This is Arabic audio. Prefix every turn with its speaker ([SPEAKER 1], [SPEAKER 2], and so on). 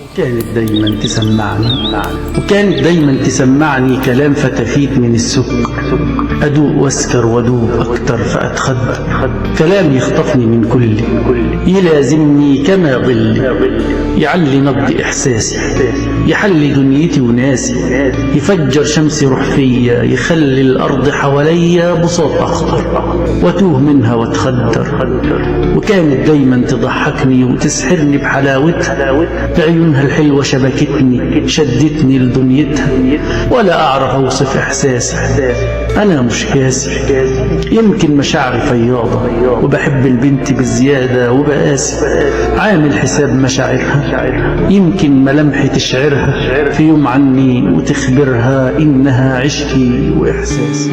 [SPEAKER 1] وكانت دايما تسمعني كلام فتافيت من السك، أدوق واسكر ودوب أكتر فأتخد، كلام يخطفني من كل، يلازمني كما ظل، يعلي نبض إحساسي، يحلي دنيتي وناسي، يفجر شمسي روح فيا، يخلي الأرض حواليا بساط أخضر، واتوه منها واتخدر. وكانت دايما تضحكني وتسحرني بحلاوتها، بعيونها الحلوة شبكتني شدتني لدنيتها، ولا أعرف أوصف إحساسي، أنا مش كاسي. يمكن مشاعري فياضة وبحب البنت بالزيادة وبقاسي، عامل حساب مشاعرها، يمكن ملامحي تشعرها في يوم عني وتخبرها إنها عشقي وإحساسي.